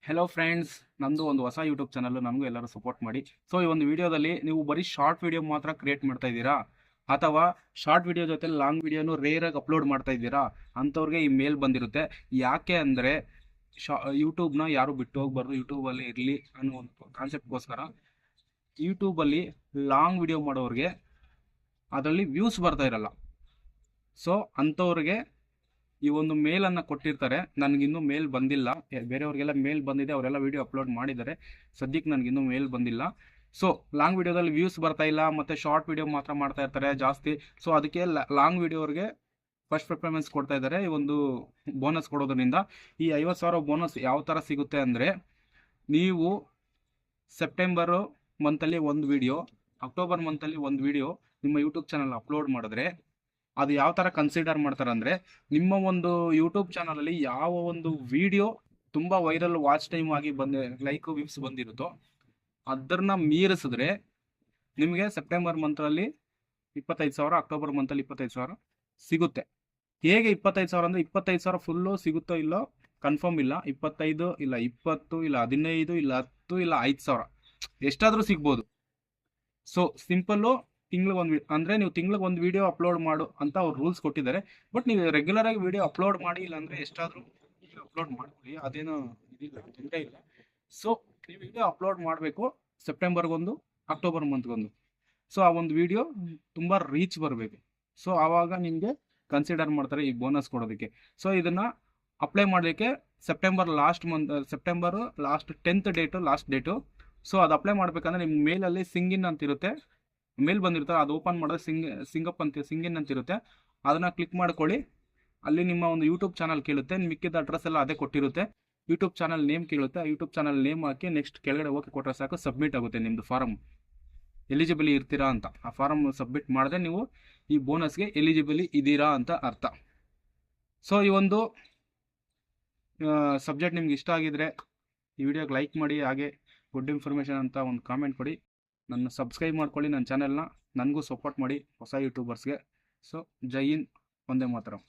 Hello friends, ನಮ್ಮದು ಒಂದು ಹೊಸ ಯೂಟ್ಯೂಬ್ ಚಾನಲ್. ನಮಗೂ ಎಲ್ಲರೂ ಸಪೋರ್ಟ್ ಮಾಡಿ. ಸೊ ಈ ಒಂದು ವಿಡಿಯೋದಲ್ಲಿ ನೀವು ಬರೀ ಶಾರ್ಟ್ ವಿಡಿಯೋ ಮಾತ್ರ ಕ್ರಿಯೇಟ್ ಮಾಡ್ತಾ ಇದ್ದೀರಾ, ಅಥವಾ ಶಾರ್ಟ್ ವಿಡಿಯೋ ಜೊತೆ ಲಾಂಗ್ ವಿಡಿಯೋನು ರೇರಾಗಿ ಅಪ್ಲೋಡ್ ಮಾಡ್ತಾ ಇದ್ದೀರಾ ಅಂಥವ್ರಿಗೆ ಈ ಮೇಲ್ ಬಂದಿರುತ್ತೆ. ಯಾಕೆ ಅಂದರೆ ಯೂಟ್ಯೂಬ್ನ ಯಾರು ಬಿಟ್ಟು ಹೋಗ್ಬಾರ್ದು, ಯೂಟ್ಯೂಬಲ್ಲಿ ಇರಲಿ ಅನ್ನೋ ಒಂದು ಕಾನ್ಸೆಪ್ಟ್ಗೋಸ್ಕರ ಯೂಟ್ಯೂಬಲ್ಲಿ ಲಾಂಗ್ ವಿಡಿಯೋ ಮಾಡೋರಿಗೆ ಅದರಲ್ಲಿ ವ್ಯೂಸ್ ಬರ್ತಾ ಇರಲ್ಲ. ಸೊ ಅಂಥವ್ರಿಗೆ ಈ ಒಂದು ಮೇಲನ್ನು ಕೊಟ್ಟಿರ್ತಾರೆ. ನನಗಿನ್ನೂ ಮೇಲ್ ಬಂದಿಲ್ಲ, ಬೇರೆಯವ್ರಿಗೆಲ್ಲ ಮೇಲ್ ಬಂದಿದೆ, ಅವರೆಲ್ಲ ವೀಡಿಯೋ ಅಪ್ಲೋಡ್ ಮಾಡಿದ್ದಾರೆ. ಸದ್ಯಕ್ಕೆ ನನಗಿನ್ನೂ ಮೇಲ್ ಬಂದಿಲ್ಲ. ಸೊ ಲಾಂಗ್ ವಿಡಿಯೋದಲ್ಲಿ ವ್ಯೂಸ್ ಬರ್ತಾ ಇಲ್ಲ, ಮತ್ತು ಶಾರ್ಟ್ ವಿಡಿಯೋ ಮಾತ್ರ ಮಾಡ್ತಾ ಇರ್ತಾರೆ ಜಾಸ್ತಿ. ಸೊ ಅದಕ್ಕೆ ಲಾಂಗ್ ವಿಡಿಯೋವ್ರಿಗೆ ಫಸ್ಟ್ ಪ್ರಿಫರೆನ್ಸ್ ಕೊಡ್ತಾ ಇದ್ದಾರೆ. ಈ ಒಂದು ಬೋನಸ್ ಕೊಡೋದ್ರಿಂದ ಈ 50,000 ಬೋನಸ್ ಯಾವ ಥರ ಸಿಗುತ್ತೆ ಅಂದರೆ, ನೀವು ಸೆಪ್ಟೆಂಬರು ಮಂತಲ್ಲಿ ಒಂದು ವಿಡಿಯೋ, ಅಕ್ಟೋಬರ್ ಮಂತಲ್ಲಿ ಒಂದು ವಿಡಿಯೋ ನಿಮ್ಮ ಯೂಟ್ಯೂಬ್ ಚಾನಲ್ ಅಪ್ಲೋಡ್ ಮಾಡಿದ್ರೆ ಅದು ಯಾವ ಥರ ಕನ್ಸಿಡರ್ ಮಾಡ್ತಾರೆ ಅಂದರೆ, ನಿಮ್ಮ ಒಂದು ಯೂಟ್ಯೂಬ್ ಚಾನಲಲ್ಲಿ ಯಾವ ಒಂದು ವಿಡಿಯೋ ತುಂಬ ವೈರಲ್ ವಾಚ್ ಟೈಮ್ ಆಗಿ ಲೈಕ್ ವ್ಯೂಸ್ ಬಂದಿರುತ್ತೋ ಅದನ್ನ ಮೀರಿಸಿದ್ರೆ ನಿಮಗೆ ಸೆಪ್ಟೆಂಬರ್ ಮಂತಲ್ಲಿ 25,000, ಅಕ್ಟೋಬರ್ ಮಂತಲ್ಲಿ 25,000 ಸಿಗುತ್ತೆ. ಹೇಗೆ 25,000 ಅಂದರೆ 25,000 ಫುಲ್ಲು ಸಿಗುತ್ತೋ ಇಲ್ಲೋ ಕನ್ಫರ್ಮ್ ಇಲ್ಲ. 25 ಇಲ್ಲ 20 ಇಲ್ಲ 15 ಇಲ್ಲ 10 ಇಲ್ಲ 5,000 ಎಷ್ಟಾದರೂ ಸಿಗ್ಬೋದು. ಸೊ ಸಿಂಪಲ್ಲು ತಿಂಗ್ಳಿಗೆ ಒಂದು ಅಂದರೆ ನೀವು ತಿಂಗ್ಳಿಗೆ ಒಂದು ವೀಡಿಯೋ ಅಪ್ಲೋಡ್ ಮಾಡು ಅಂತ ಅವ್ರು ರೂಲ್ಸ್ ಕೊಟ್ಟಿದ್ದಾರೆ. ಬಟ್ ನೀವು ರೆಗ್ಯುಲರಾಗಿ ವೀಡಿಯೋ ಅಪ್ಲೋಡ್ ಮಾಡಿ, ಇಲ್ಲಾಂದರೆ ಎಷ್ಟಾದರೂ ಅಪ್ಲೋಡ್ ಮಾಡ್ಕೊಳ್ಳಿ, ಅದೇನೋ ಇದಿಲ್ಲ, ತೊಂದರೆ ಇಲ್ಲ. ಸೊ ನೀವು ವೀಡಿಯೋ ಅಪ್ಲೋಡ್ ಮಾಡಬೇಕು ಸೆಪ್ಟೆಂಬರ್ಗೊಂದು, ಅಕ್ಟೋಬರ್ ಮಂತ್ಗೊಂದು. ಸೊ ಆ ಒಂದು ವೀಡಿಯೋ ತುಂಬ ರೀಚ್ ಬರಬೇಕು. ಸೊ ಆವಾಗ ನಿಮಗೆ ಕನ್ಸಿಡರ್ ಮಾಡ್ತಾರೆ ಈ ಬೋನಸ್ ಕೊಡೋದಕ್ಕೆ. ಸೊ ಇದನ್ನು ಅಪ್ಲೈ ಮಾಡಲಿಕ್ಕೆ September last 10th date last date. So ಅದು ಅಪ್ಲೈ ಮಾಡಬೇಕಂದ್ರೆ ನಿಮ್ಮ ಮೇಲಲ್ಲಿ ಸಿಂಗಿನ್ ಅಂತಿರುತ್ತೆ, ಮೇಲ್ ಬಂದಿರ್ತಾರೆ. ಅದು ಓಪನ್ ಮಾಡಿದ್ರೆ ಸಿಂಗಿನ್ ಅಂತಿರುತ್ತೆ. ಅದನ್ನು ಕ್ಲಿಕ್ ಮಾಡ್ಕೊಳ್ಳಿ. ಅಲ್ಲಿ ನಿಮ್ಮ ಒಂದು ಯೂಟ್ಯೂಬ್ ಚಾನಲ್ ಕೇಳುತ್ತೆ, ಮಿಕ್ಕಿದ ಅಡ್ರೆಸ್ ಎಲ್ಲ ಅದೇ ಕೊಟ್ಟಿರುತ್ತೆ. ಯೂಟ್ಯೂಬ್ ಚಾನಲ್ ನೇಮ್ ಕೇಳುತ್ತೆ. ಯೂಟ್ಯೂಬ್ ಚಾನಲ್ ನೇಮ್ ಹಾಕಿ ನೆಕ್ಸ್ಟ್ ಕೆಳಗಡೆ ಓಕೆ ಕೊಟ್ಟರೆ ಸಾಕು, ಸಬ್ಮಿಟ್ ಆಗುತ್ತೆ ನಿಮ್ಮದು ಫಾರಮ್. ಎಲಿಜಿಬಲಿ ಇರ್ತೀರಾ ಅಂತ ಆ ಫಾರಮ್ ಸಬ್ಮಿಟ್ ಮಾಡಿದ್ರೆ ನೀವು ಈ ಬೋನಸ್ಗೆ ಎಲಿಜಿಬಲಿ ಇದ್ದೀರಾ ಅಂತ ಅರ್ಥ. ಸೊ ಈ ಒಂದು ಸಬ್ಜೆಕ್ಟ್ ನಿಮ್ಗೆ ಇಷ್ಟ ಆಗಿದ್ರೆ ಈ ವಿಡಿಯೋಗೆ ಲೈಕ್ ಮಾಡಿ, ಹಾಗೆ ಗುಡ್ ಇನ್ಫಾರ್ಮೇಷನ್ ಅಂತ ಒಂದು ಕಾಮೆಂಟ್ ಕೊಡಿ. ನನ್ನ ಸಬ್ಸ್ಕ್ರೈಬ್ ಮಾಡ್ಕೊಳ್ಳಿ ನನ್ನ ಚಾನೆಲ್ನ, ನನಗೂ ಸಪೋರ್ಟ್ ಮಾಡಿ ಹೊಸ ಯೂಟ್ಯೂಬರ್ಸ್ಗೆ. ಸೊ ಜೈ ಹಿಂದ್, ಒಂದೇ ಮಾತರಂ.